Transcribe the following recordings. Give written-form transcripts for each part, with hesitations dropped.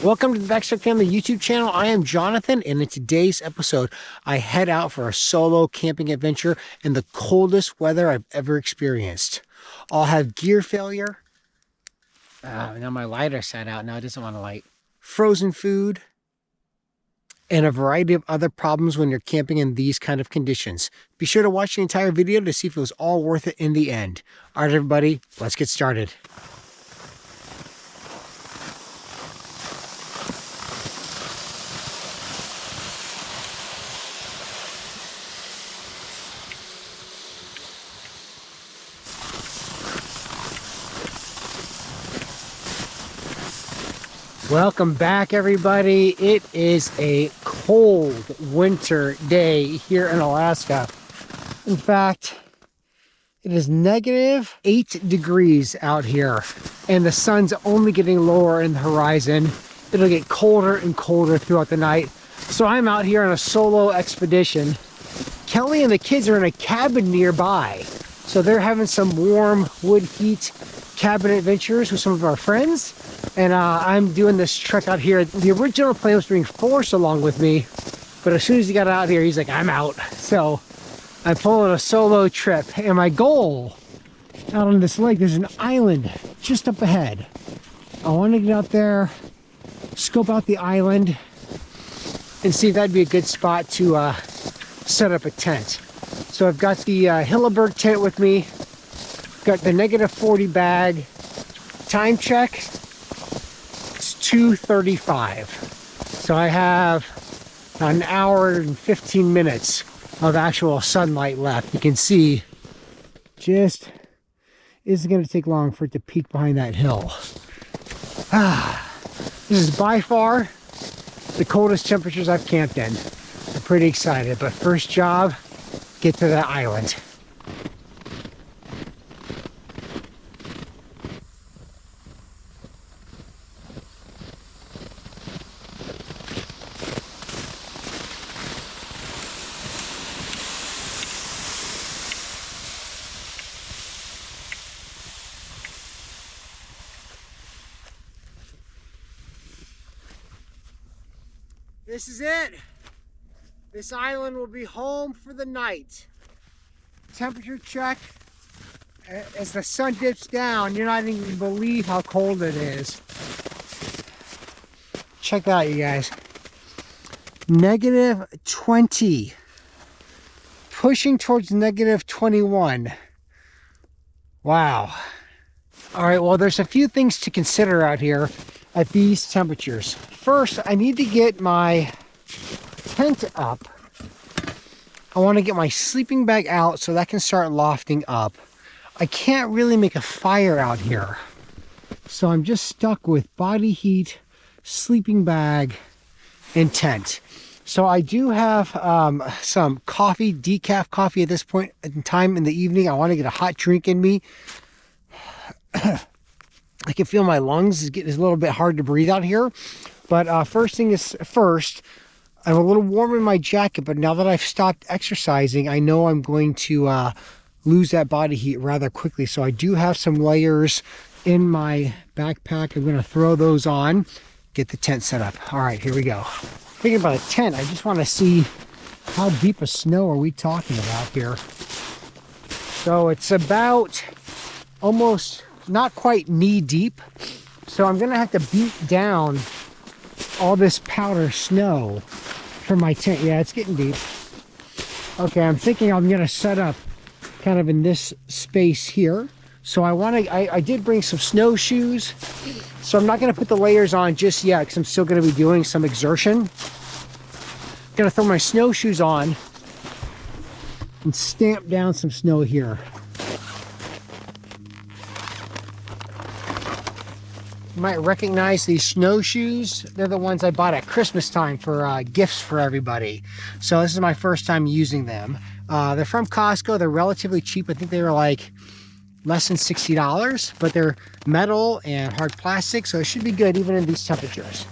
Welcome to the Backstock Family YouTube channel. I am Jonathan, and in today's episode, I head out for a solo camping adventure in the coldest weather I've ever experienced. I'll have gear failure. Now my lighter sat out. Now it doesn't want to light. Frozen food, and a variety of other problems when you're camping in these kind of conditions. Be sure to watch the entire video to see if it was all worth it in the end. All right, everybody, let's get started. Welcome back, everybody. It is a cold winter day here in Alaska. In fact, it is -8 degrees out here, and the sun's only getting lower in the horizon. It'll get colder and colder throughout the night. So I'm out here on a solo expedition. Kelly and the kids are in a cabin nearby. So they're having some warm wood heat cabin adventures with some of our friends. And I'm doing this trek out here. The original plan was to bring Forrest along with me, but as soon as he got out here, he's like, I'm out. So I'm pulling a solo trip. And my goal out on this lake, there's an island just up ahead. I want to get out there, scope out the island, and see if that'd be a good spot to set up a tent. So I've got the Hilleberg tent with me, got the -40 bag. Time check, it's 2:35. So I have an hour and 15 minutes of actual sunlight left. You can see just isn't going to take long for it to peek behind that hill. This is by far the coldest temperatures I've camped in. I'm pretty excited, but first job, get to that island. This is it. This island will be home for the night. Temperature check. As the sun dips down, you're not even gonna believe how cold it is. Check that out, you guys. -20. Pushing towards -21. Wow. All right, well, there's a few things to consider out here at these temperatures. First, I need to get my tent up. I want to get my sleeping bag out so that can start lofting up. I can't really make a fire out here, so I'm just stuck with body heat, sleeping bag, and tent. So I do have some coffee, decaf coffee at this point in time in the evening. I want to get a hot drink in me. I can feel my lungs is getting a little bit hard to breathe out here. But first thing is first, I'm a little warm in my jacket, but now that I've stopped exercising, I know I'm going to lose that body heat rather quickly. So I do have some layers in my backpack. I'm going to throw those on, get the tent set up. All right, here we go. Thinking about a tent, I just want to see how deep of snow are we talking about here. So it's about almost not quite knee deep. So I'm going to have to beat down all this powder snow for my tent. Yeah, it's getting deep. Okay, I'm thinking I'm going to set up kind of in this space here. So I did bring some snowshoes. So I'm not going to put the layers on just yet because I'm still going to be doing some exertion. I'm going to throw my snowshoes on and stamp down some snow here. You might recognize these snowshoes. They're the ones I bought at Christmas time for gifts for everybody. So this is my first time using them. They're from Costco. They're relatively cheap. I think they were like less than $60, but they're metal and hard plastic, so it should be good even in these temperatures.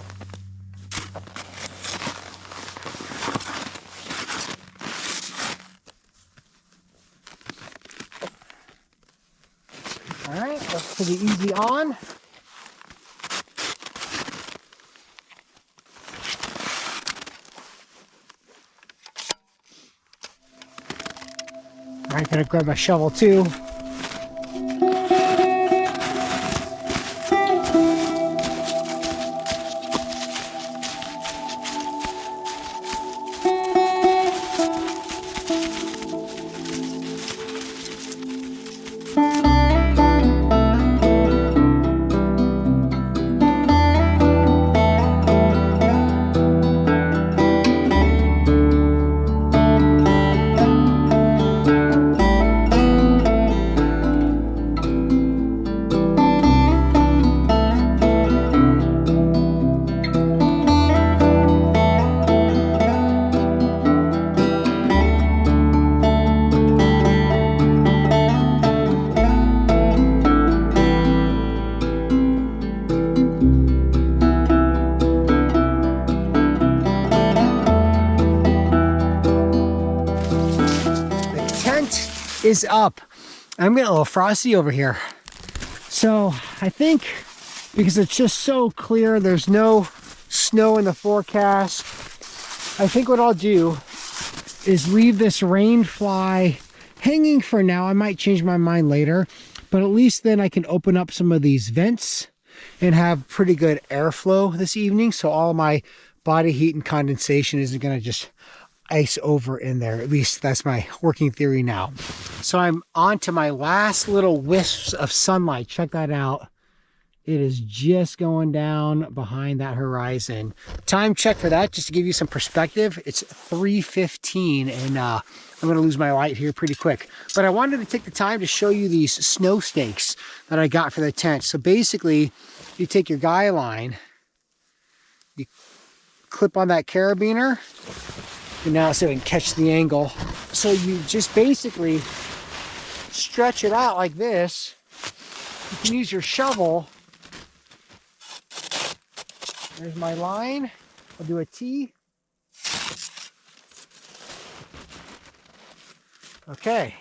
All right, that's pretty easy on. I'm gonna grab my shovel too. Is up. I'm getting a little frosty over here. So I think because it's just so clear, there's no snow in the forecast, I think what I'll do is leave this rain fly hanging for now. I might change my mind later, but at least then I can open up some of these vents and have pretty good airflow this evening. So all my body heat and condensation isn't going to just ice over in there. At least that's my working theory now. So I'm on to my last little wisps of sunlight. Check that out. It is just going down behind that horizon. Time check for that, just to give you some perspective. It's 3:15 and I'm gonna lose my light here pretty quick. But I wanted to take the time to show you these snow stakes that I got for the tent. So basically, you take your guy line, you clip on that carabiner, and now so we can catch the angle. So you just basically stretch it out like this. You can use your shovel. There's my line. I'll do a T. Okay.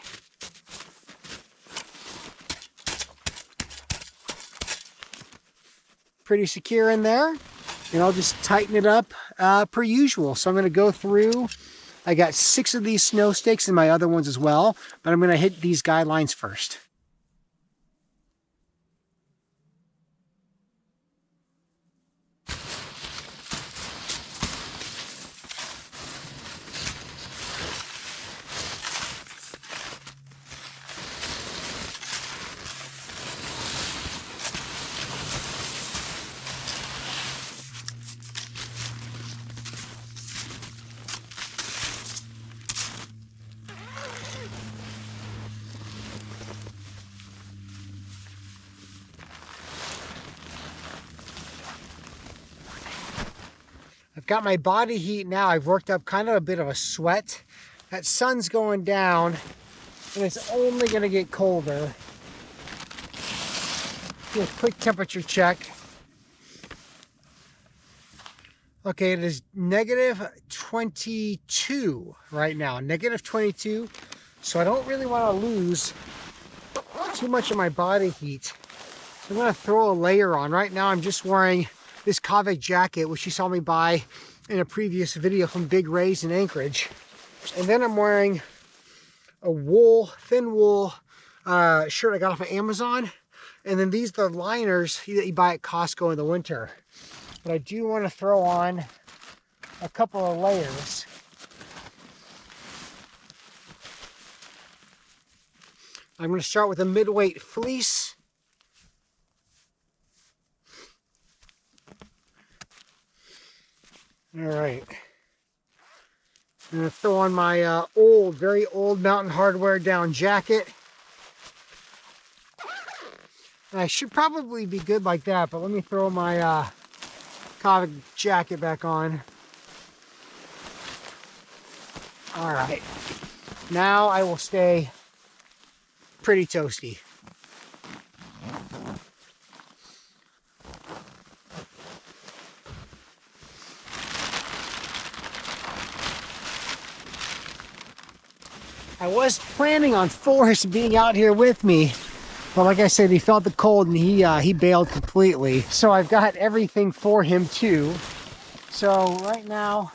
Pretty secure in there. And I'll just tighten it up per usual. So I'm going to go through. I got 6 of these snow stakes and my other ones as well, but I'm going to hit these guidelines first. I've got my body heat now. I've worked up kind of a bit of a sweat. That sun's going down and it's only going to get colder. Do a quick temperature check. Okay, it is negative 22 right now. Negative 22. So I don't really want to lose too much of my body heat. So I'm going to throw a layer on. Right now I'm just wearing this Kavik jacket, which you saw me buy in a previous video from Big Ray's in Anchorage. And then I'm wearing a wool, thin wool shirt I got off of Amazon. And then these are the liners that you buy at Costco in the winter. But I do want to throw on a couple of layers. I'm going to start with a mid-weight fleece. All right. I'm going to throw on my very old Mountain Hardwear down jacket. And I should probably be good like that, but let me throw my Kavik jacket back on. All right. Now I will stay pretty toasty. I was planning on Forrest being out here with me, but like I said, he felt the cold and he bailed completely. So I've got everything for him too. So right now,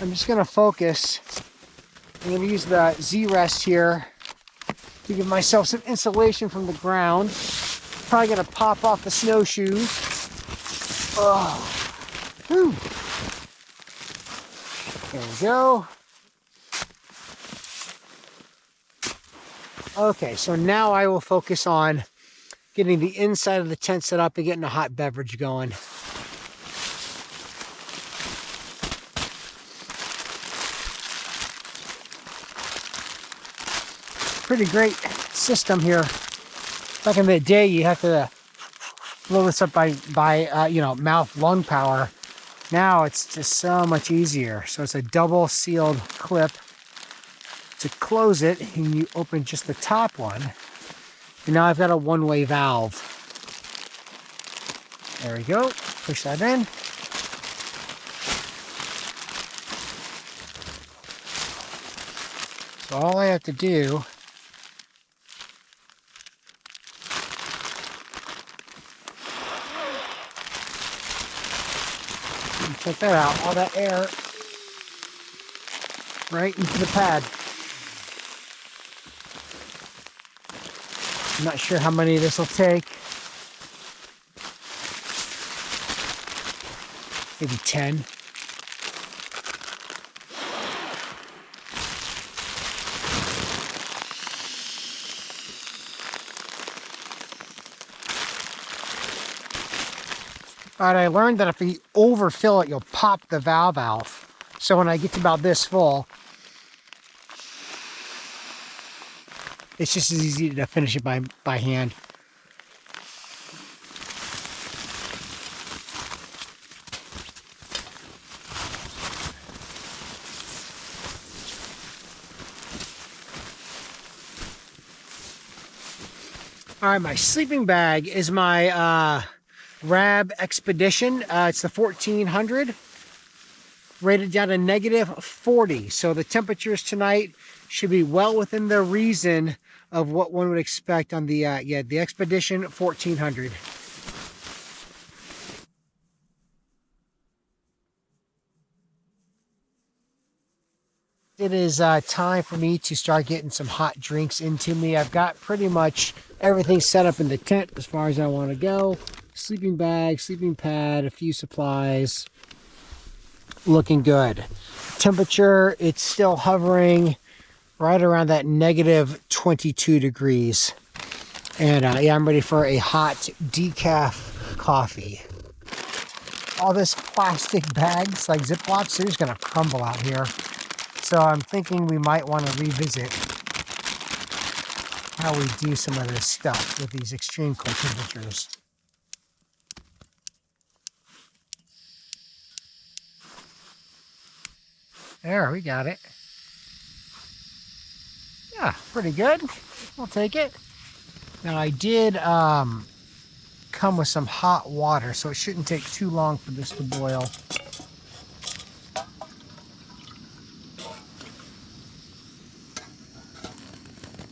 I'm just gonna focus. I'm gonna use the Z-Rest here to give myself some insulation from the ground. Probably gonna pop off the snowshoes. Oh, whew. There we go. Okay, so now I will focus on getting the inside of the tent set up and getting a hot beverage going. Pretty great system here. Back in the day, you have to blow this up by you know, mouth lung power. Now it's just so much easier. So it's a double sealed clip. To close it, and you open just the top one. And now I've got a one-way valve. There we go. Push that in. So all I have to do check that out, all that air right into the pad. I'm not sure how many this will take. Maybe 10. All right, I learned that if you overfill it, you'll pop the valve out. So when I get to about this full, it's just as easy to finish it by hand. All right, my sleeping bag is my Rab Expedition. It's the 1400, rated down to -40. So the temperatures tonight should be well within the reason of what one would expect on the the Expedition 1400. It is time for me to start getting some hot drinks into me. I've got pretty much everything set up in the tent as far as I want to go. Sleeping bag, sleeping pad, a few supplies. Looking good. Temperature, it's still hovering right around that -22 degrees. And yeah, I'm ready for a hot decaf coffee. All this plastic bags, like Ziplocs, they're just gonna crumble out here. So I'm thinking we might want to revisit how we do some of this stuff with these extreme cold temperatures. There, we got it. Yeah, pretty good. We'll take it. Now I did come with some hot water, so it shouldn't take too long for this to boil.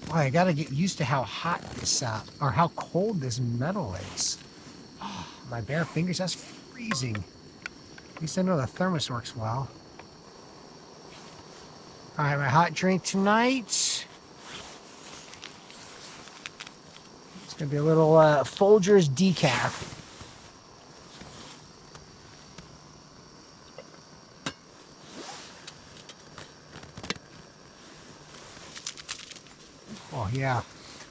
Boy, I gotta get used to how hot this, or how cold this metal is. Oh, my bare fingers, that's freezing. At least I know the thermos works well. All right, my hot drink tonight. It's gonna be a little Folgers decaf. Oh yeah,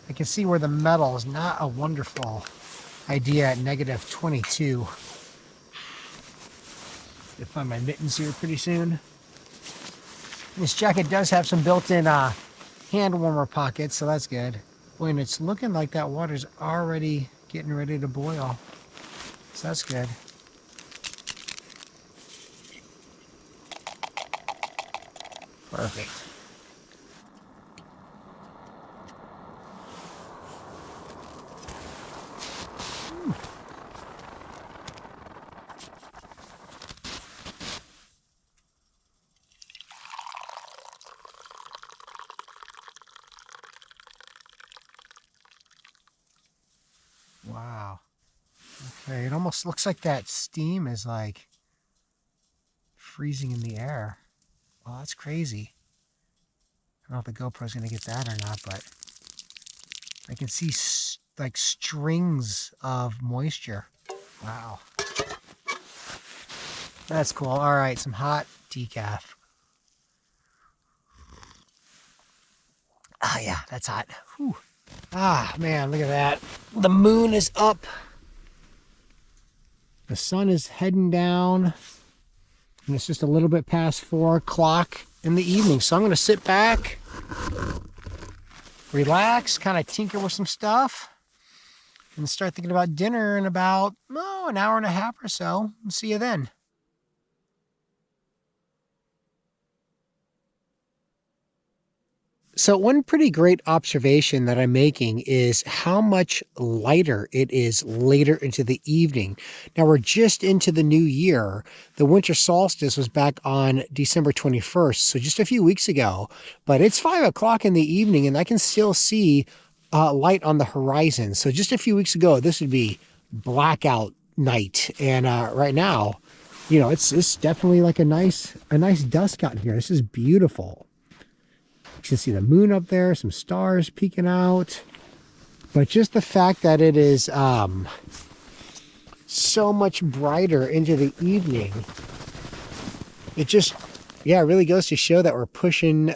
I can see where the metal is not a wonderful idea at -22. I'll find my mittens here pretty soon. This jacket does have some built-in hand warmer pockets, so that's good. Boy, and it's looking like that water's already getting ready to boil, so that's good. Perfect. Wow. Okay, it almost looks like that steam is like freezing in the air. Well, that's crazy. I don't know if the GoPro's gonna get that or not, but I can see like strings of moisture. Wow. That's cool. All right, some hot decaf. Ah, yeah, that's hot. Whew. Ah, man, look at that. The moon is up. The sun is heading down. And it's just a little bit past 4 o'clock in the evening. So I'm going to sit back, relax, kind of tinker with some stuff, and start thinking about dinner in about, an hour and a half or so. We'll see you then. So one pretty great observation that I'm making is how much lighter it is later into the evening. Now we're just into the new year. The winter solstice was back on December 21st, so just a few weeks ago. But it's 5 o'clock in the evening and I can still see light on the horizon. So just a few weeks ago, this would be blackout night. And right now, it's definitely like a nice dusk out here. This is beautiful. You can see the moon up there, some stars peeking out. But just the fact that it is so much brighter into the evening, it just, really goes to show that we're pushing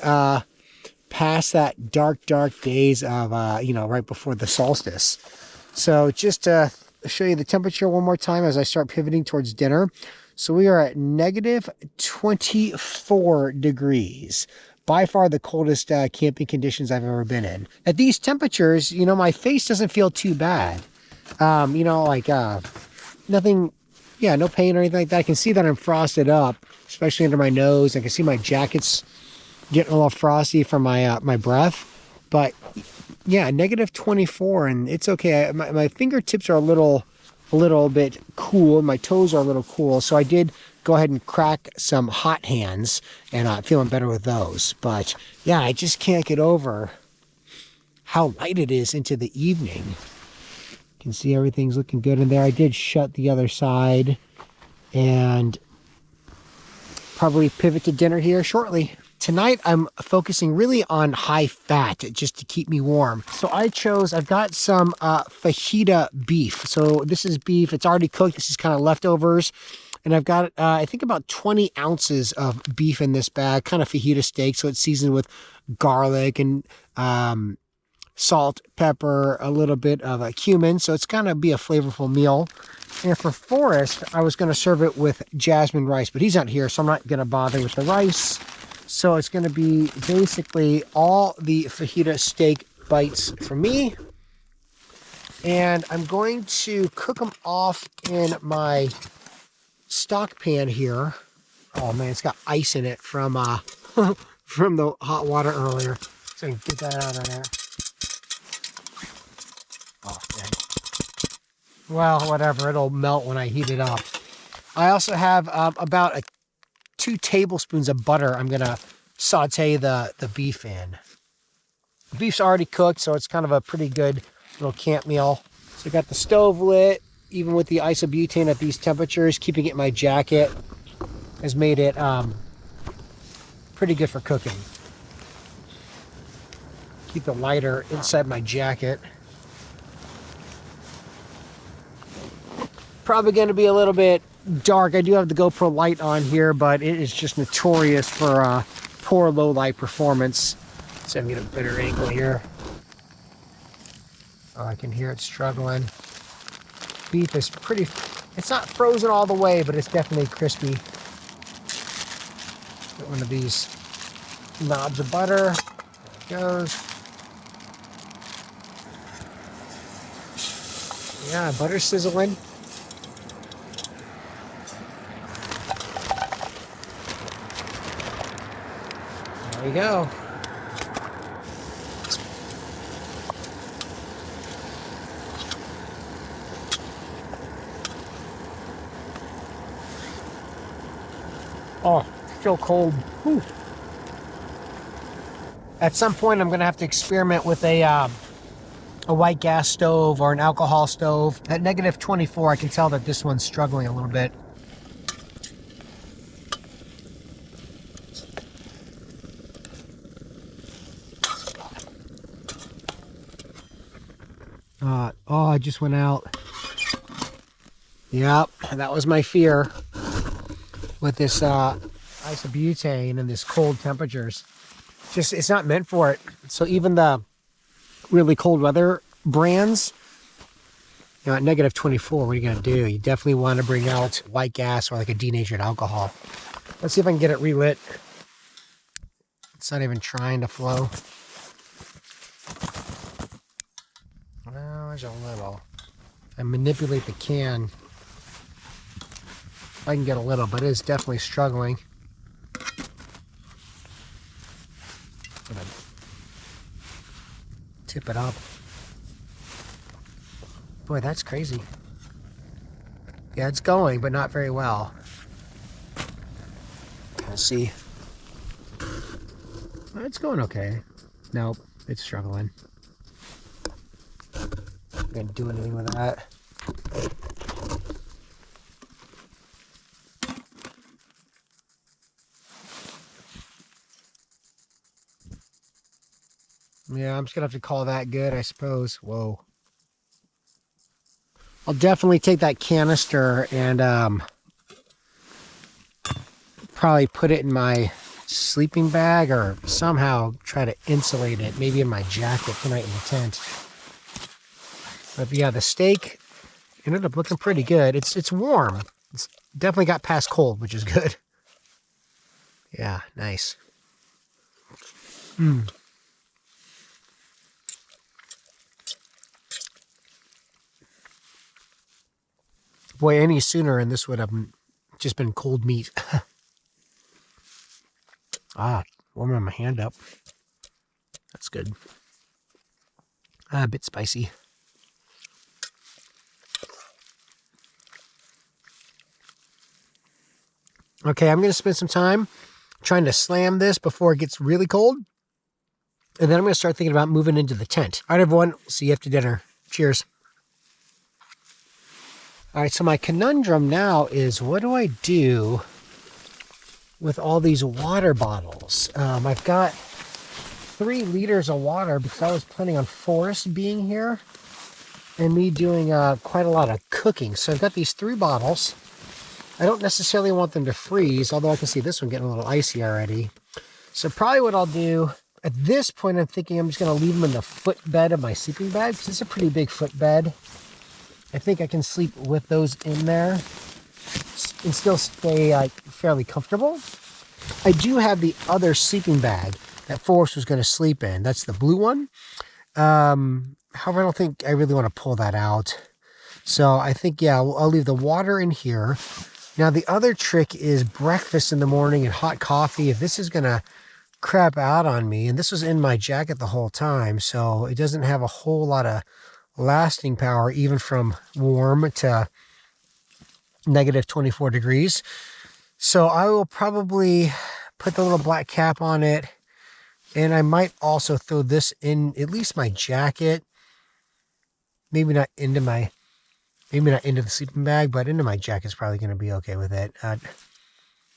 past that dark days of, right before the solstice. So just to show you the temperature one more time as I start pivoting towards dinner. So we are at negative 24 degrees. By far the coldest camping conditions I've ever been in. At these temperatures, my face doesn't feel too bad. Nothing, no pain or anything like that. I can see that I'm frosted up, especially under my nose. I can see my jacket's getting a little frosty from my my breath. But yeah, negative 24, and it's okay. My fingertips are a little bit cool. My toes are a little cool, so I did go ahead and crack some hot hands, and feeling better with those. But yeah, I just can't get over how light it is into the evening. You can see everything's looking good in there. I did shut the other side and probably pivot to dinner here shortly. Tonight, I'm focusing really on high fat just to keep me warm. So I've got some fajita beef. So this is beef. It's already cooked. This is kind of leftovers. And I've got, I think about 20 ounces of beef in this bag, kind of fajita steak. So it's seasoned with garlic and salt, pepper, a little bit of cumin. So it's going to be a flavorful meal. And for Forrest, I was going to serve it with jasmine rice, but he's not here, so I'm not going to bother with the rice. So it's going to be basically all the fajita steak bites for me. And I'm going to cook them off in my stock pan here. Oh man, it's got ice in it from from the hot water earlier. So I can get that out of there. Oh, dang. Well, whatever. It'll melt when I heat it up. I also have about 2 tablespoons of butter I'm going to saute the beef in. The beef's already cooked, so it's kind of a pretty good little camp meal. So I got the stove lit, even with the isobutane at these temperatures. Keeping it in my jacket has made it pretty good for cooking. Keep the lighter inside my jacket. Probably going to be a little bit dark. I do have the GoPro light on here, but it is just notorious for poor low light performance. So I'm getting a better angle here. Oh, I can hear it struggling. Beef is pretty, it's not frozen all the way, but it's definitely crispy. Get one of these knobs of butter. There it goes. Yeah, butter's sizzling. There we go. Oh, still cold. Whew. At some point, I'm going to have to experiment with a white gas stove or an alcohol stove. At negative 24, I can tell that this one's struggling a little bit. Oh, I just went out. Yep, that was my fear with this isobutane and this cold temperatures. Just, it's not meant for it. So even the really cold weather brands, you know, at negative 24, what are you going to do? You definitely want to bring out white gas or like a denatured alcohol. Let's see if I can get it relit. It's not even trying to flow. Well, there's a little. I manipulate the can. I can get a little, but it is definitely struggling. I'm gonna tip it up. Boy, that's crazy. Yeah, it's going, but not very well. We'll see. It's going okay. Nope, it's struggling. I'm gonna do anything with that. Yeah, I'm just gonna have to call that good, I suppose. Whoa. I'll definitely take that canister and probably put it in my sleeping bag or somehow try to insulate it, maybe in my jacket tonight in the tent. But yeah, the steak ended up looking pretty good. It's warm. It's definitely got past cold, which is good. Yeah, nice. Boy, any sooner and this would have just been cold meat. Warming my hand up. That's good. A bit spicy. Okay, I'm going to spend some time trying to slam this before it gets really cold. And then I'm going to start thinking about moving into the tent. All right, everyone. See you after dinner. Cheers. All right, so my conundrum now is, what do I do with all these water bottles? I've got 3 liters of water because I was planning on Forrest being here and me doing quite a lot of cooking. So I've got these 3 bottles. I don't necessarily want them to freeze, although I can see this one getting a little icy already. So probably what I'll do, at this point I'm thinking I'm just going to leave them in the footbed of my sleeping bag, because it's a pretty big footbed. I think I can sleep with those in there and still stay like fairly comfortable. I do have the other sleeping bag that Forrest was going to sleep in. That's the blue one. However, I don't think I really want to pull that out. So I think, yeah, I'll leave the water in here. Now, the other trick is breakfast in the morning and hot coffee. If this is going to crap out on me, and this was in my jacket the whole time, so it doesn't have a whole lot of lasting power, even from warm to negative 24 degrees. So I will probably put the little black cap on it, and I might also throw this in at least my jacket. Maybe not into the sleeping bag, but into my jacket is probably going to be okay with it. I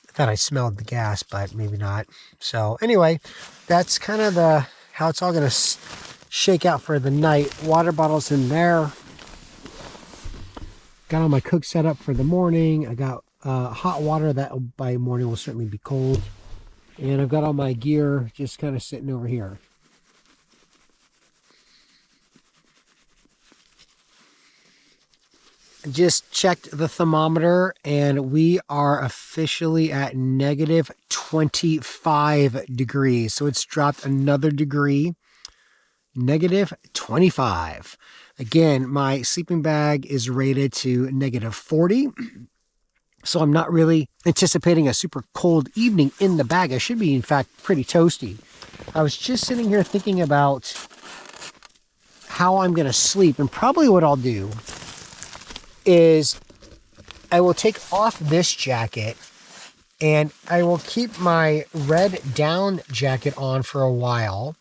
thought I smelled the gas, but maybe not. So anyway, that's kind of how it's all going to shake out for the night. Water bottles in there. Got all my cook set up for the morning. I got hot water that by morning will certainly be cold. And I've got all my gear just kind of sitting over here. Just checked the thermometer and we are officially at negative 25 degrees. So it's dropped another degree. Negative 25. Again, my sleeping bag is rated to negative 40. So I'm not really anticipating a super cold evening in the bag. I should be, in fact, pretty toasty. I was just sitting here thinking about how I'm going to sleep. And probably what I'll do is I will take off this jacket and I will keep my red down jacket on for a while.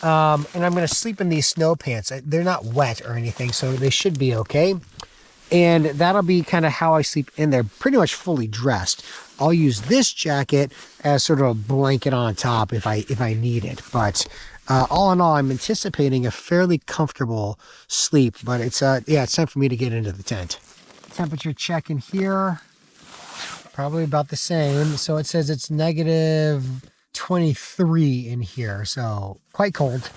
And I'm going to sleep in these snow pants. They're not wet or anything, so they should be okay. And that'll be kind of how I sleep in there, pretty much fully dressed. I'll use this jacket as sort of a blanket on top if I need it. But all in all, I'm anticipating a fairly comfortable sleep, but it's yeah, it's time for me to get into the tent. Temperature check in here, probably about the same. So it says it's negative 23 in here, so quite cold.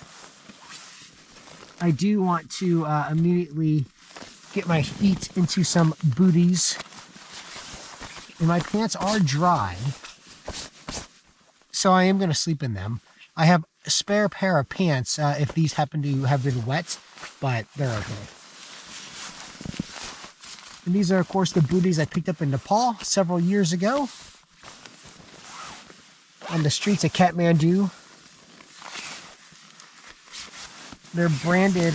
I do want to immediately get my feet into some booties. And my pants are dry, so I am going to sleep in them. I have a spare pair of pants if these happen to have been wet, but they're okay. And these are, of course, the booties I picked up in Nepal several years ago on the streets of Kathmandu. They're branded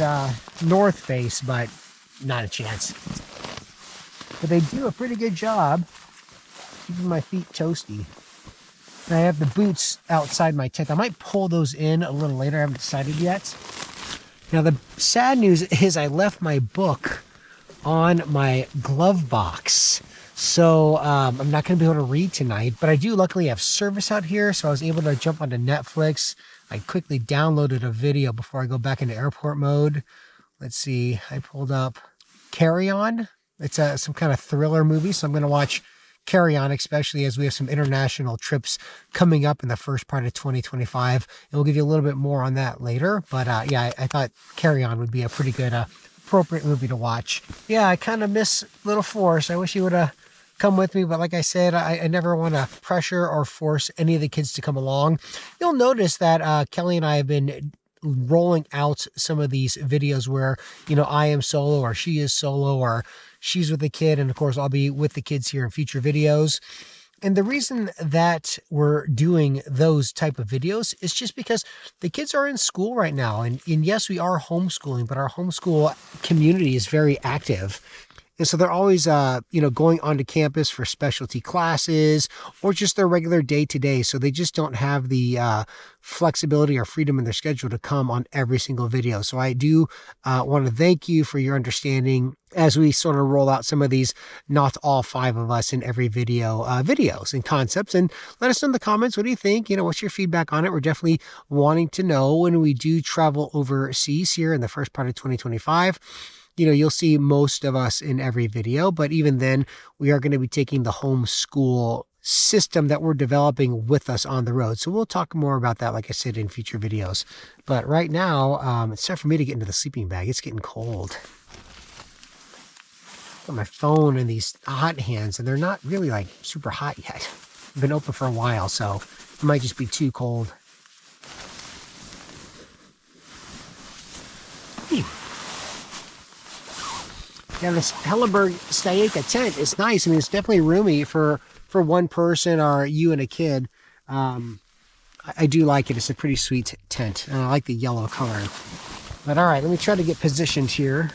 North Face, but not a chance. But they do a pretty good job keeping my feet toasty. And I have the boots outside my tent. I might pull those in a little later. I haven't decided yet. Now, the sad news is I left my book on my glove box. So I'm not going to be able to read tonight. But I do luckily have service out here. So I was able to jump onto Netflix. I quickly downloaded a video before I go back into airport mode. Let's see. I pulled up Carry On. It's some kind of thriller movie. So I'm going to watch Carry On, especially as we have some international trips coming up in the first part of 2025. And we'll give you a little bit more on that later. But yeah, I thought Carry On would be a pretty good, appropriate movie to watch. Yeah, I kind of miss Little Force. I wish he would have come with me. But like I said, I never want to pressure or force any of the kids to come along. You'll notice that Kelly and I have been rolling out some of these videos where, you know, I am solo or she is solo or she's with the kid. And of course, I'll be with the kids here in future videos. And the reason that we're doing those type of videos is just because the kids are in school right now. And yes, we are homeschooling, but our homeschool community is very active. And so they're always, you know, going onto campus for specialty classes or just their regular day-to-day. So they just don't have the flexibility or freedom in their schedule to come on every single video. So I do want to thank you for your understanding as we sort of roll out some of these, not all 5 of us in every video, videos and concepts. And let us know in the comments, what do you think? You know, what's your feedback on it? We're definitely wanting to know when we do travel overseas here in the first part of 2025. You know, you'll see most of us in every video, but even then, we are going to be taking the homeschool system that we're developing with us on the road. So we'll talk more about that, like I said, in future videos. But right now, it's time for me to get into the sleeping bag. It's getting cold. Got my phone in these hot hands, and they're not really like super hot yet. I've been open for a while, so it might just be too cold. Yeah, this Helleberg Stayaka tent is nice. I mean, it's definitely roomy for one person or you and a kid. I do like it. It's a pretty sweet tent, and I like the yellow color. But all right, let me try to get positioned here.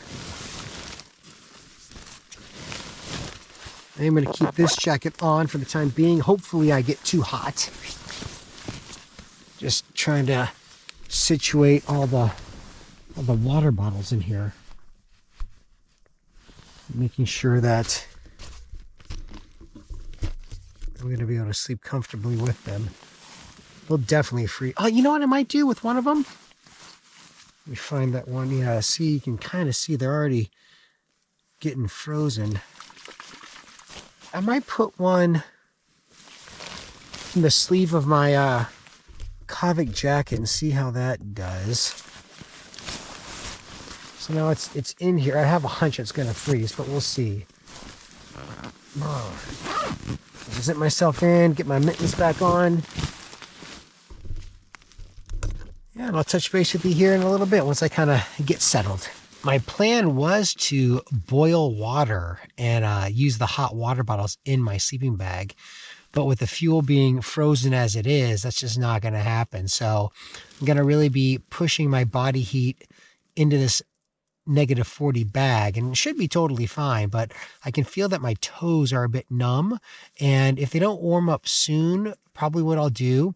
I'm going to keep this jacket on for the time being. Hopefully I get too hot. Just trying to situate all the water bottles in here. Making sure that I'm going to be able to sleep comfortably with them. They'll definitely freeze. Oh, you know what I might do with one of them? Let me find that one. Yeah, see, you can kind of see they're already getting frozen. I might put one in the sleeve of my Kavik jacket and see how that does. So now it's in here. I have a hunch it's going to freeze, but we'll see. Zip myself in, get my mittens back on. Yeah, and I'll touch base with you here in a little bit once I kind of get settled. My plan was to boil water and use the hot water bottles in my sleeping bag. But with the fuel being frozen as it is, that's just not going to happen. So I'm going to really be pushing my body heat into this negative 40 bag, and it should be totally fine, but I can feel that my toes are a bit numb. And if they don't warm up soon, probably what I'll do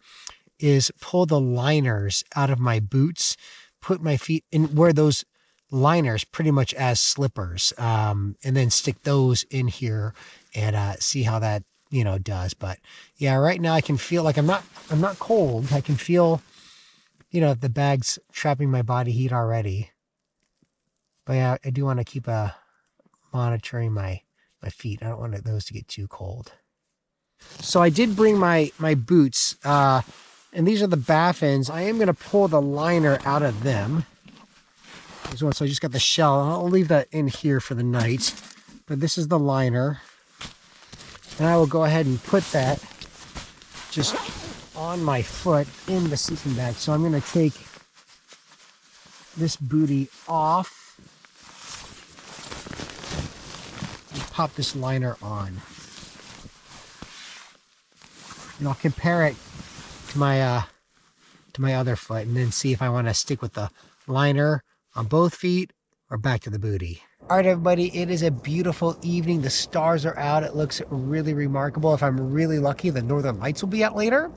is pull the liners out of my boots, put my feet in, wear those liners pretty much as slippers, and then stick those in here and see how that, you know, does. But yeah, right now I can feel like I'm not cold. I can feel you know, the bag's trapping my body heat already. But yeah, I do want to keep monitoring my feet. I don't want those to get too cold. So I did bring my boots, and these are the Baffins. I am going to pull the liner out of them. So I just got the shell. I'll leave that in here for the night. But this is the liner. And I will go ahead and put that just on my foot in the sleeping bag. So I'm going to take this bootie off and pop this liner on. And I'll compare it to my other foot and then see if I want to stick with the liner on both feet or back to the bootie. All right, everybody, it is a beautiful evening. The stars are out. It looks really remarkable. If I'm really lucky, the northern lights will be out later.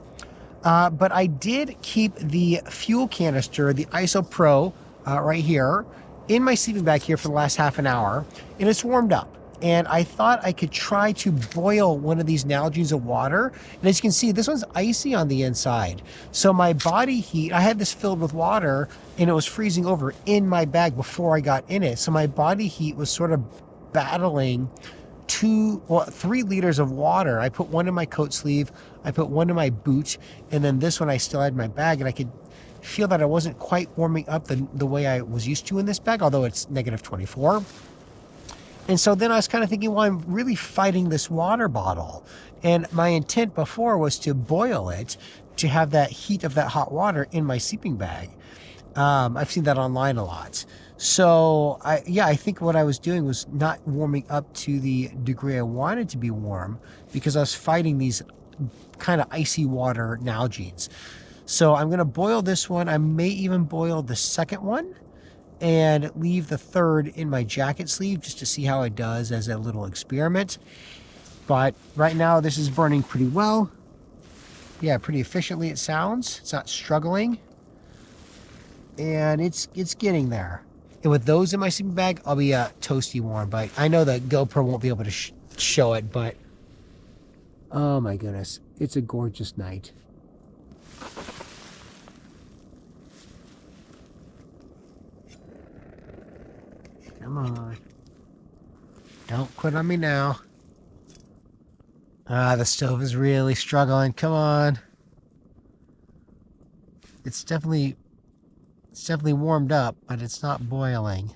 But I did keep the fuel canister, the ISO Pro, right here in my sleeping bag here for the last half an hour, and it's warmed up. And I thought I could try to boil one of these Nalgene's of water. And as you can see, this one's icy on the inside. So my body heat, I had this filled with water and it was freezing over in my bag before I got in it. So my body heat was sort of battling 3 liters of water. I put one in my coat sleeve, I put one in my boot, and then this one I still had in my bag, and I could feel that I wasn't quite warming up the way I was used to in this bag, although it's negative 24. And so then I was kind of thinking, well, I'm really fighting this water bottle. And my intent before was to boil it, to have that heat of that hot water in my sleeping bag. I've seen that online a lot. So I think what I was doing was not warming up to the degree I wanted to be warm because I was fighting these kind of icy water Nalgene's. So I'm going to boil this one. I may even boil the second one and leave the third in my jacket sleeve just to see how it does as a little experiment. But right now this is burning pretty well. Yeah, pretty efficiently it sounds. It's not struggling. And it's getting there. And with those in my sleeping bag, I'll be toasty warm. But I know the GoPro won't be able to show it, but oh my goodness, it's a gorgeous night. Come on. Don't quit on me now. The stove is really struggling. Come on. It's definitely warmed up, but it's not boiling.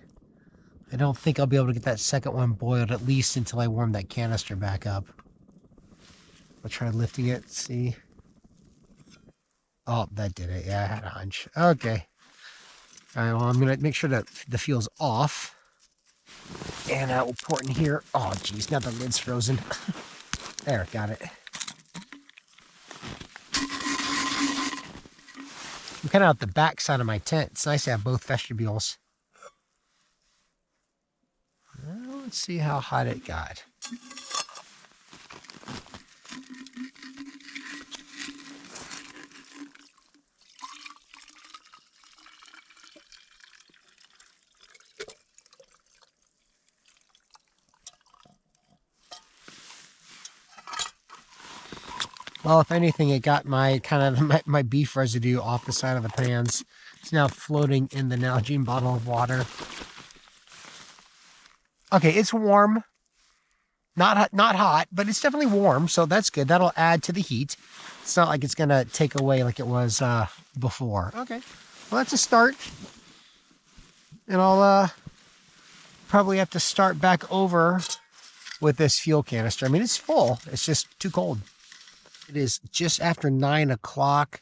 I don't think I'll be able to get that second one boiled, at least until I warm that canister back up. I'll try lifting it, see. Oh, that did it. Yeah, I had a hunch. Okay. All right, well, I'm going to make sure that the fuel's off. And we'll pour it in here. Oh, geez, now the lid's frozen. There, got it. I'm kind of out the back side of my tent. It's nice to have both vestibules. Well, let's see how hot it got. Well, if anything, it got my my beef residue off the side of the pans. It's now floating in the Nalgene bottle of water. Okay, it's warm. Not hot, but it's definitely warm, so that's good. That'll add to the heat. It's not like it's gonna take away like it was before. Okay, well, that's a start. And I'll probably have to start back over with this fuel canister. I mean, it's full. It's just too cold. It is just after 9 o'clock,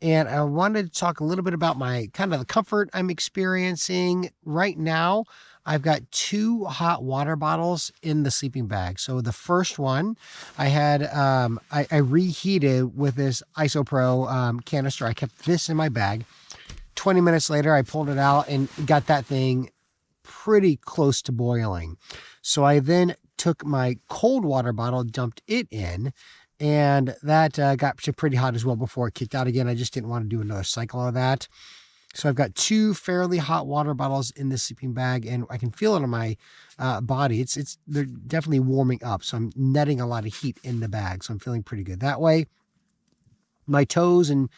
and I wanted to talk a little bit about my kind of the comfort I'm experiencing right now. I've got 2 hot water bottles in the sleeping bag. So the first one I had, I reheated with this IsoPro canister. I kept this in my bag. 20 minutes later, I pulled it out and got that thing pretty close to boiling. So I then took my cold water bottle, dumped it in, and that got pretty hot as well before it kicked out again. I just didn't want to do another cycle of that. So I've got 2 fairly hot water bottles in this sleeping bag, and I can feel it on my body. They're definitely warming up, so I'm netting a lot of heat in the bag, so I'm feeling pretty good that way. My toes and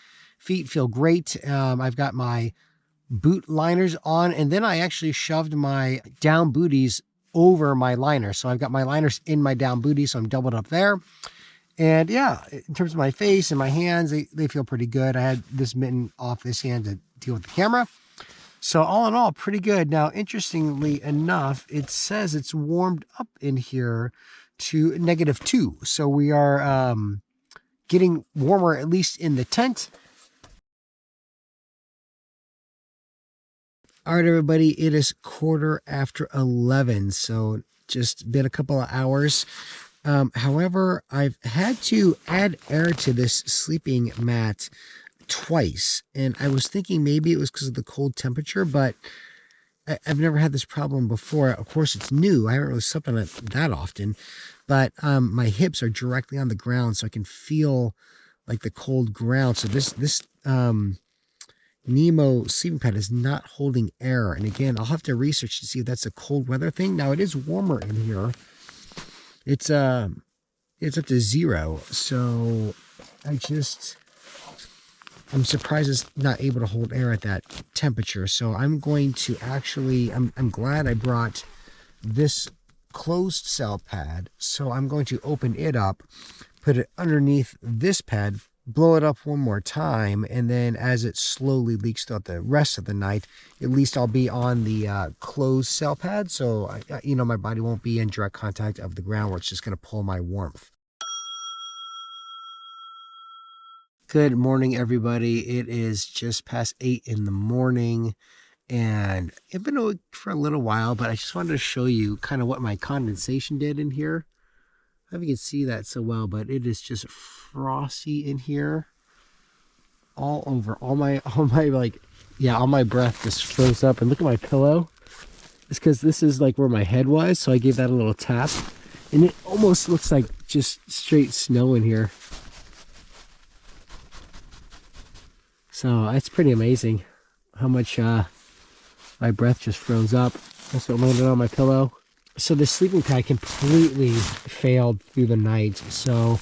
Feet feel great. I've got my boot liners on, and then I actually shoved my down booties over my liner. So I've got my liners in my down booty, so I'm doubled up there. And yeah, in terms of my face and my hands, they feel pretty good. I had this mitten off this hand to deal with the camera. So all in all, pretty good. Now, interestingly enough, it says it's warmed up in here to -2. So we are getting warmer, at least in the tent. All right, everybody, it is 11:15. So just been a couple of hours. However, I've had to add air to this sleeping mat twice, and I was thinking maybe it was because of the cold temperature, but I've never had this problem before. Of course, it's new. I haven't really slept on it that often, but my hips are directly on the ground, so I can feel like the cold ground. So this Nemo sleeping pad is not holding air, and again, I'll have to research to see if that's a cold weather thing. Now, it is warmer in here. It's up to 0, so I'm surprised it's not able to hold air at that temperature. So I'm going to actually, I'm glad I brought this closed cell pad. So I'm going to open it up, put it underneath this pad, blow it up one more time, and then as it slowly leaks throughout the rest of the night, at least I'll be on the closed cell pad, so my body won't be in direct contact of the ground where it's just going to pull my warmth. Good morning, everybody. It is just past 8 in the morning, and I've been awake for a little while, but I just wanted to show you kind of what my condensation did in here. I don't know if you can see that so well, but it is just frosty in here all over. All my breath just froze up. And look at my pillow. It's because this is like where my head was, so I gave that a little tap, and it almost looks like just straight snow in here. So that's pretty amazing how much my breath just froze up. That's what landed on my pillow. So the sleeping pad completely failed through the night. So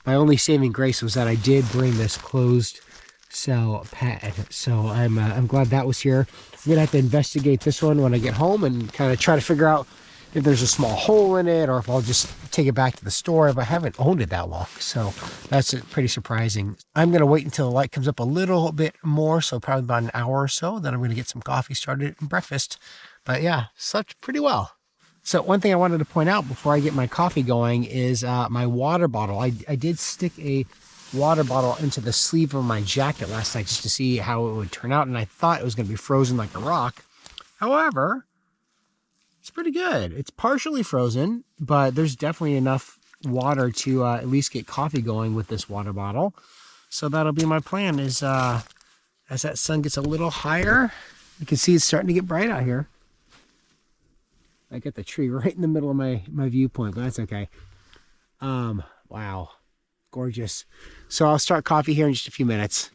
my only saving grace was that I did bring this closed cell pad. So I'm glad that was here. I'm gonna have to investigate this one when I get home and kind of try to figure out if there's a small hole in it, or if I'll just take it back to the store. If I haven't owned it that long, so that's pretty surprising. I'm gonna wait until the light comes up a little bit more, so probably about an hour or so. Then I'm gonna get some coffee started and breakfast. But yeah, slept pretty well. So one thing I wanted to point out before I get my coffee going is my water bottle. I did stick a water bottle into the sleeve of my jacket last night just to see how it would turn out, and I thought it was going to be frozen like a rock. However, it's pretty good. It's partially frozen, but there's definitely enough water to at least get coffee going with this water bottle. So that'll be my plan, is as that sun gets a little higher, you can see it's starting to get bright out here. I got the tree right in the middle of my viewpoint, but that's okay. Wow, gorgeous. So I'll start coffee here in just a few minutes.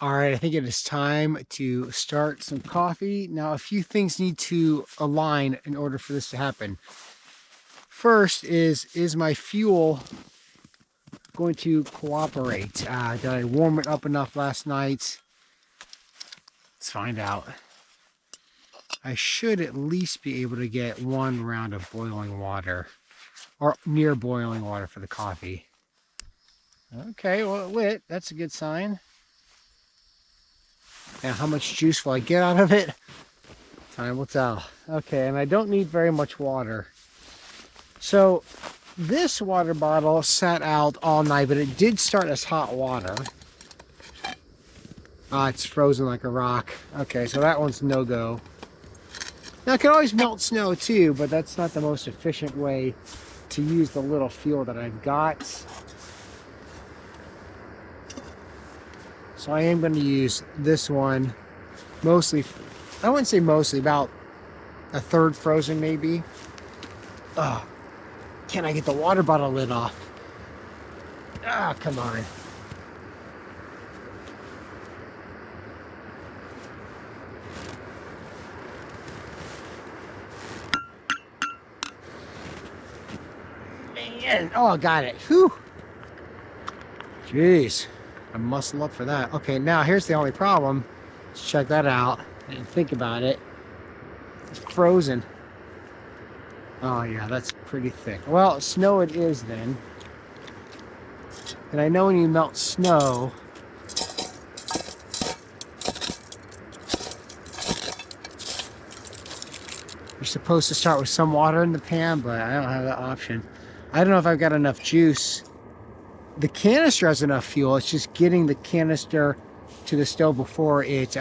All right, I think it is time to start some coffee. Now, a few things need to align in order for this to happen. First is my fuel going to cooperate? Did I warm it up enough last night? Let's find out. I should at least be able to get 1 round of boiling water, or near boiling water for the coffee. Okay, well, it lit. That's a good sign. Now, how much juice will I get out of it? Time will tell. Okay, and I don't need very much water. So this water bottle sat out all night, but it did start as hot water. Ah, it's frozen like a rock. Okay, so that one's no-go. Now, I can always melt snow too, but that's not the most efficient way to use the little fuel that I've got. So I am going to use this one mostly, I wouldn't say mostly, about a third frozen maybe. Oh, can I get the water bottle lid off? Ah, come on. Man, oh, I got it. Whew. Jeez, I muscle up for that. Okay, now here's the only problem. Let's check that out and think about it. It's frozen. Oh yeah, that's pretty thick. Well, snow it is then. And I know when you melt snow, you're supposed to start with some water in the pan, but I don't have that option. I don't know if I've got enough juice. The canister has enough fuel. It's just getting the canister to the stove before it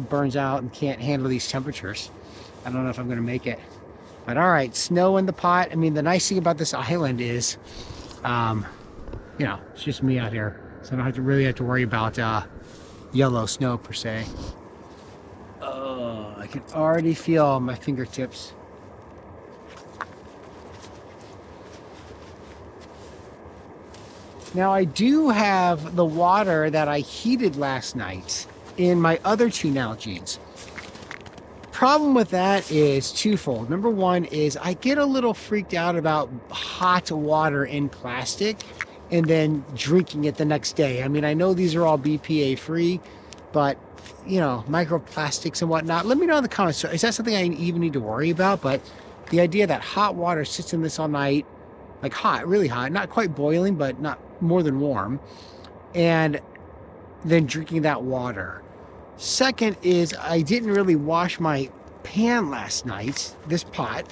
burns out and can't handle these temperatures. I don't know if I'm going to make it. But all right, snow in the pot. I mean, the nice thing about this island is, you know, it's just me out here. So I don't really have to worry about yellow snow per se. Oh, I can already feel my fingertips. Now I do have the water that I heated last night in my other two Nalgene's. Problem with that is twofold. Number one is I get a little freaked out about hot water in plastic and then drinking it the next day. I mean, I know these are all BPA free, but you know, microplastics and whatnot. Let me know in the comments. So is that something I even need to worry about? But the idea that hot water sits in this all night, like hot, really hot, not quite boiling, but not more than warm, and then drinking that water. Second is I didn't really wash my pan last night, this pot.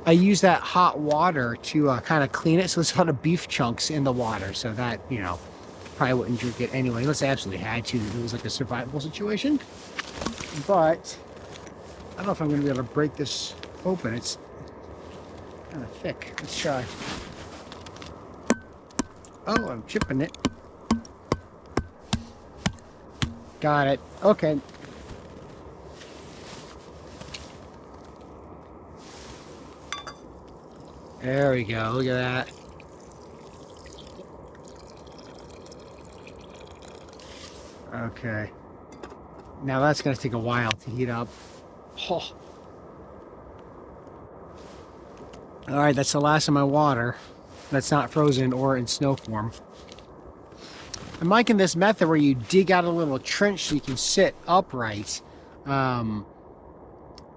I used that hot water to kind of clean it, so there's a lot of beef chunks in the water, so that, you know, probably wouldn't drink it anyway, unless I absolutely had to. It was like a survival situation. But I don't know if I'm going to be able to break this open. It's kind of thick. Let's try. Oh, I'm chipping it. Got it. Okay. There we go. Look at that. Okay. Now that's going to take a while to heat up. Oh. All right, that's the last of my water. That's not frozen or in snow form. I'm liking this method where you dig out a little trench so you can sit upright,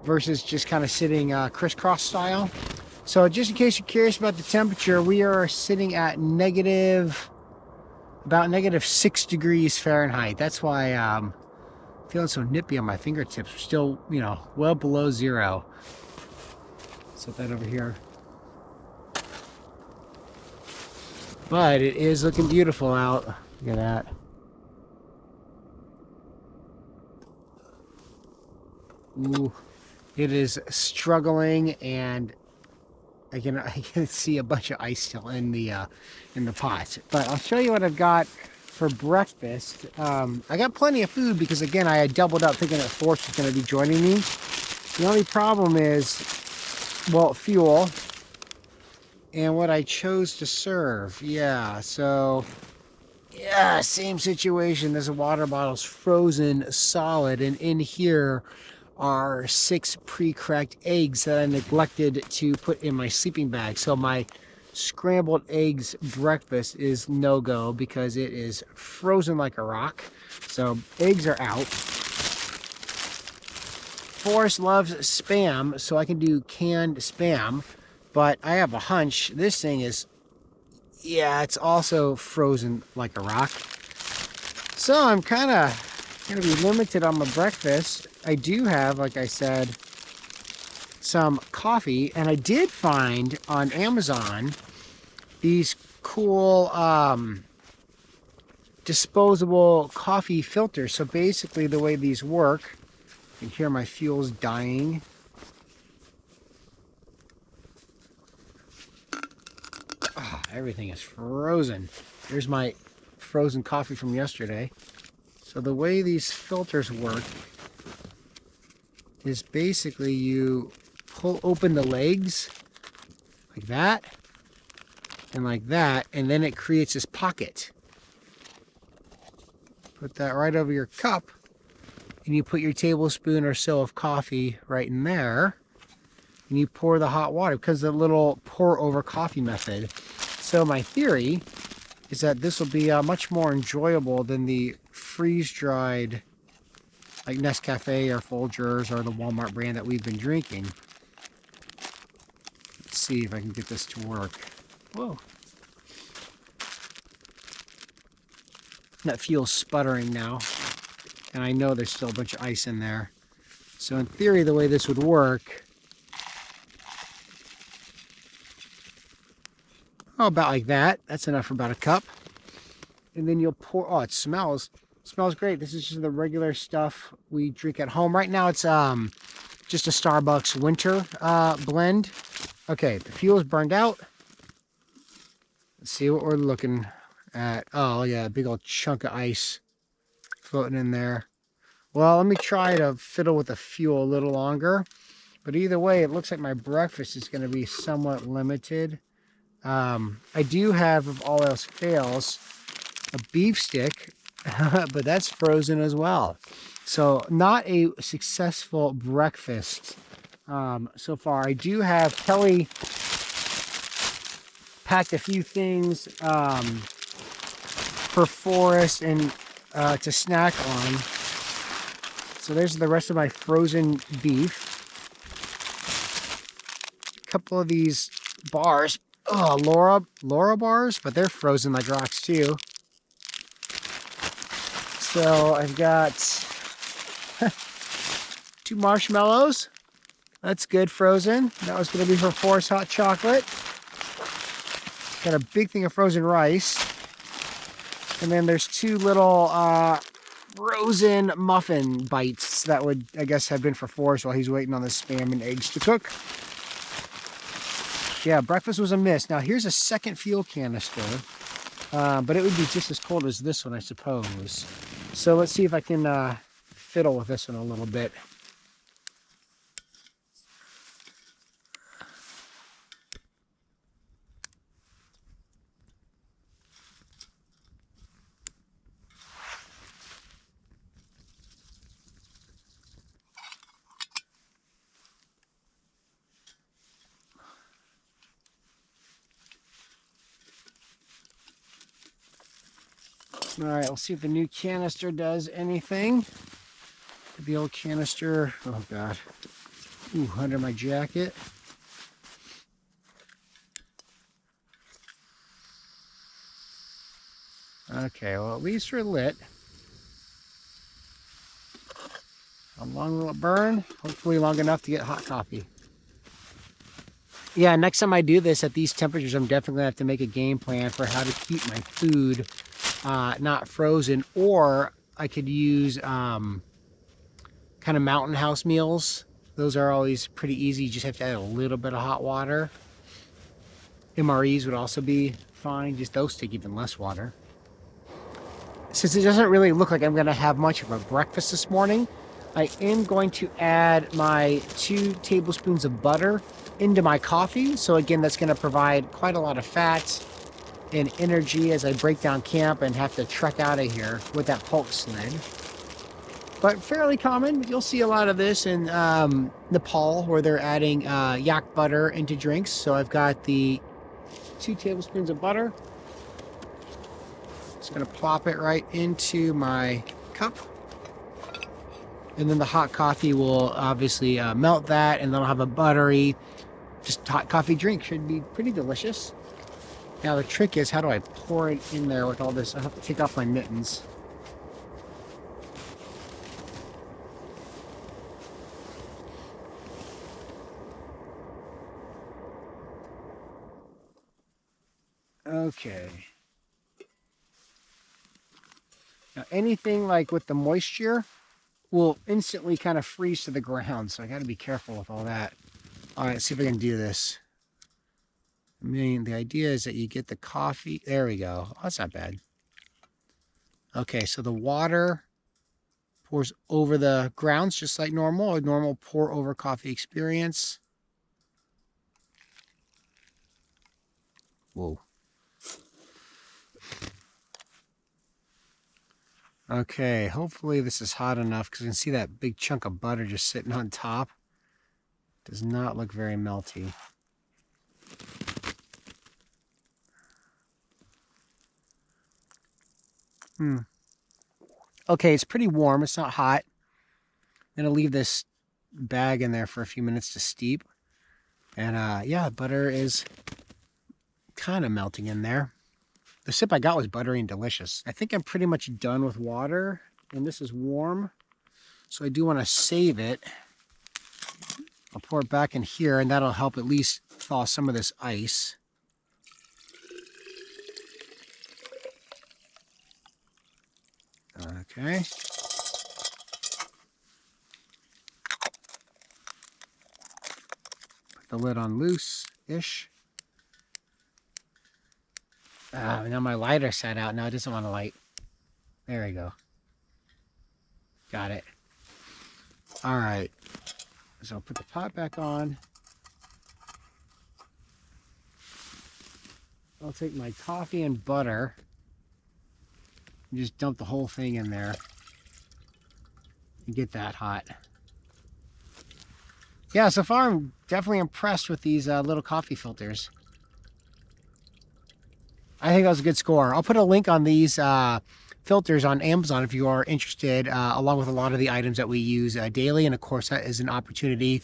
versus just kind of sitting crisscross style. So just in case you're curious about the temperature, we are sitting at about -6 degrees Fahrenheit. That's why I'm feeling so nippy on my fingertips. We're still, you know, well below zero. Set that over here. But it is looking beautiful out. Look at that. Ooh, it is struggling, and I can see a bunch of ice still in the pot. But I'll show you what I've got for breakfast. I got plenty of food because, again, I had doubled up thinking that Forrest was going to be joining me. The only problem is, well, fuel and what I chose to serve. Yeah, so yeah, same situation. This water bottle's frozen solid, and in here are 6 pre-cracked eggs that I neglected to put in my sleeping bag. So my scrambled eggs breakfast is no-go because it is frozen like a rock. So eggs are out. Forrest loves Spam, so I can do canned Spam, but I have a hunch this thing is, yeah, it's also frozen like a rock. So I'm kind of going to be limited on my breakfast. I do have, like I said, some coffee, and I did find on Amazon these cool disposable coffee filters. So basically the way these work, you can hear my fuel's dying. Oh, everything is frozen. Here's my frozen coffee from yesterday. So the way these filters work is basically you pull open the legs like that and like that, and then it creates this pocket. Put that right over your cup, and you put your tablespoon or so of coffee right in there, and you pour the hot water because of the little pour over coffee method. So my theory is that this will be much more enjoyable than the freeze-dried like Nescafe or Folgers or the Walmart brand that we've been drinking. Let's see if I can get this to work. Whoa. That fuel's sputtering now, and I know there's still a bunch of ice in there. So in theory, the way this would work, about like that. That's enough for about a cup. And then you'll pour, oh, it smells great. This is just the regular stuff we drink at home. Right now it's just a Starbucks winter blend. Okay, the fuel is burned out. Let's see what we're looking at. Oh yeah, a big old chunk of ice floating in there. Well, let me try to fiddle with the fuel a little longer. But either way, it looks like my breakfast is going to be somewhat limited. I do have, if all else fails, a beef stick, but that's frozen as well. So not a successful breakfast so far. I do have Kelly packed a few things for Forrest and to snack on. So there's the rest of my frozen beef. A couple of these bars. Oh, Laura bars, but they're frozen like rocks too. So I've got 2 marshmallows. That's good, frozen. That was going to be for Forrest hot chocolate. Got a big thing of frozen rice. And then there's 2 little frozen muffin bites that would, I guess, have been for Forrest while he's waiting on the Spam and eggs to cook. Yeah, breakfast was a miss. Now here's a second fuel canister, but it would be just as cold as this one, I suppose. So let's see if I can fiddle with this one a little bit. All right, we'll see if the new canister does anything. The old canister, oh God, ooh, under my jacket. Okay, well, at least we're lit. How long will it burn? Hopefully long enough to get hot coffee. Yeah, next time I do this at these temperatures, I'm definitely gonna have to make a game plan for how to keep my food not frozen, or I could use kind of mountain house meals. Those are always pretty easy. You just have to add a little bit of hot water. MREs would also be fine. Just those take even less water. Since it doesn't really look like I'm going to have much of a breakfast this morning, I am going to add my 2 tablespoons of butter into my coffee. So again, that's going to provide quite a lot of fat and energy as I break down camp and have to trek out of here with that pulp sled. But fairly common. You'll see a lot of this in Nepal, where they're adding yak butter into drinks. So I've got the 2 tablespoons of butter. Just gonna plop it right into my cup. And then the hot coffee will obviously melt that, and then I'll have a buttery, just hot coffee drink. Should be pretty delicious. Now the trick is, how do I pour it in there with all this? I have to take off my mittens. Okay. Now, anything like with the moisture will instantly kind of freeze to the ground, so I got to be careful with all that. All right, let's see if I can do this. I mean, the idea is that you get the coffee. There we go. Oh, that's not bad. Okay, so the water pours over the grounds just like normal, a normal pour over coffee experience. Whoa. Okay, hopefully this is hot enough because you can see that big chunk of butter just sitting on top. Does not look very melty. Okay, it's pretty warm. It's not hot. I'm going to leave this bag in there for a few minutes to steep. And yeah, butter is kind of melting in there. The sip I got was buttery and delicious. I think I'm pretty much done with water, and this is warm. So I do want to save it. I'll pour it back in here, and that'll help at least thaw some of this ice. Okay. Put the lid on loose-ish. Now my lighter sat out. Now it doesn't want to light. There we go. Got it. All right. So I'll put the pot back on. I'll take my coffee and butter and just dump the whole thing in there and get that hot. Yeah, so far I'm definitely impressed with these little coffee filters. I think that was a good score. I'll put a link on these filters on Amazon if you are interested, along with a lot of the items that we use daily. And of course, that is an opportunity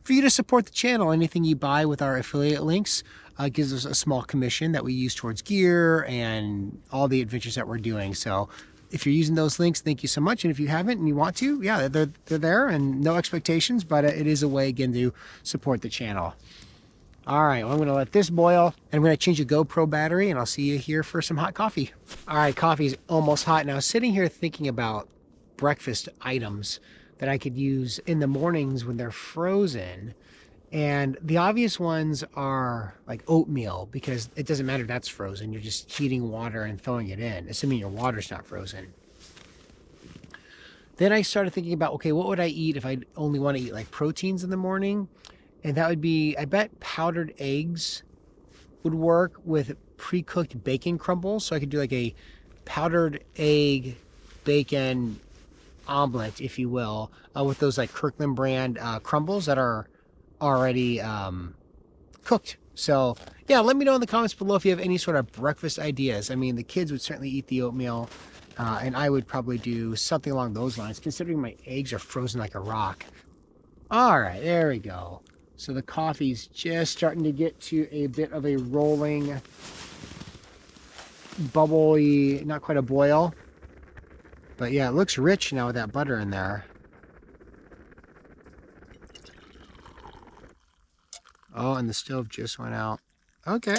for you to support the channel. Anything you buy with our affiliate links gives us a small commission that we use towards gear and all the adventures that we're doing. So if you're using those links, thank you so much. And if you haven't and you want to, yeah, they're there and no expectations, but it is a way, again, to support the channel. All right, well, I'm going to let this boil, and I'm going to change the GoPro battery, and I'll see you here for some hot coffee. All right, coffee's almost hot. Now, sitting here thinking about breakfast items that I could use in the mornings when they're frozen, and the obvious ones are like oatmeal, because it doesn't matter if that's frozen. You're just heating water and throwing it in, assuming your water's not frozen. Then I started thinking about, okay, what would I eat if I only want to eat like proteins in the morning? And that would be, I bet powdered eggs would work with pre-cooked bacon crumbles. So I could do like a powdered egg bacon omelet, if you will, with those like Kirkland brand crumbles that are already cooked. So yeah, let me know in the comments below if you have any sort of breakfast ideas. I mean, the kids would certainly eat the oatmeal, and I would probably do something along those lines, considering my eggs are frozen like a rock. All right, there we go. So the coffee's just starting to get to a bit of a rolling, bubbly, not quite a boil. But yeah, it looks rich now with that butter in there. Oh, and the stove just went out. Okay.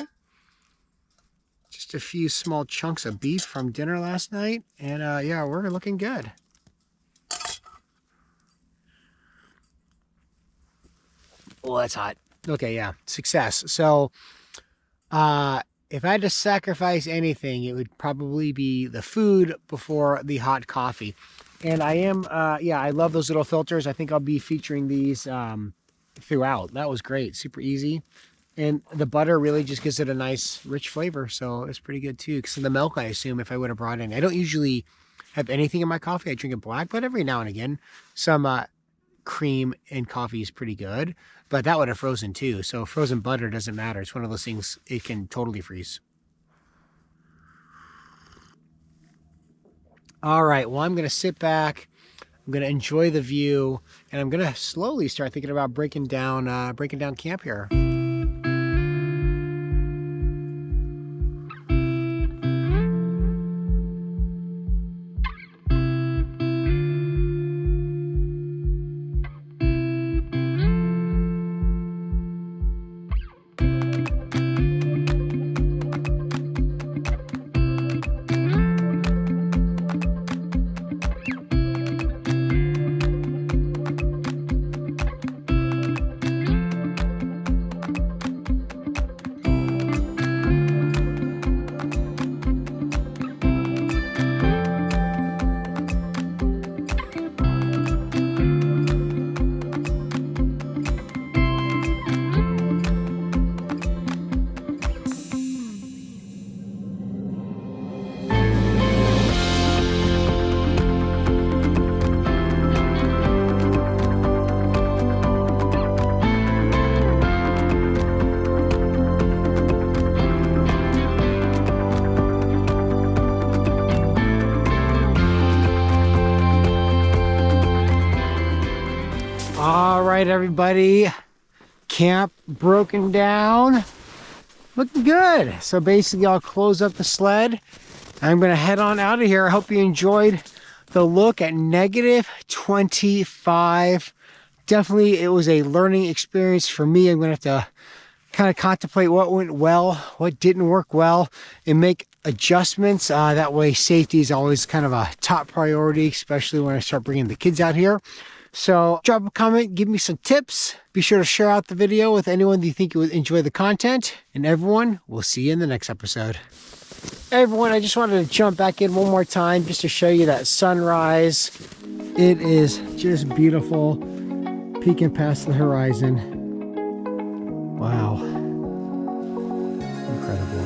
Just a few small chunks of beef from dinner last night. And yeah, we're looking good. Oh, that's hot. Okay, yeah, success. So, if I had to sacrifice anything, it would probably be the food before the hot coffee. And I am, yeah, I love those little filters. I think I'll be featuring these throughout. That was great, super easy. And the butter really just gives it a nice, rich flavor. So it's pretty good too. Because the milk, I assume, if I would have brought in, I don't usually have anything in my coffee. I drink it black, but every now and again, some cream and coffee is pretty good, but that would have frozen too. So frozen butter doesn't matter. It's one of those things, it can totally freeze. All right, well, I'm going to sit back. I'm going to enjoy the view, and I'm going to slowly start thinking about breaking down camp here. right, everybody. Camp broken down. Looking good. So basically, I'll close up the sled. I'm going to head on out of here. I hope you enjoyed the look at -25. Definitely, it was a learning experience for me. I'm going to have to kind of contemplate what went well, what didn't work well, and make adjustments. That way, safety is always kind of a top priority, especially when I start bringing the kids out here. So drop a comment, give me some tips. Be sure to share out the video with anyone that you think would enjoy the content. And everyone, we'll see you in the next episode. Hey everyone, I just wanted to jump back in one more time just to show you that sunrise. It is just beautiful, peeking past the horizon. Wow. Incredible.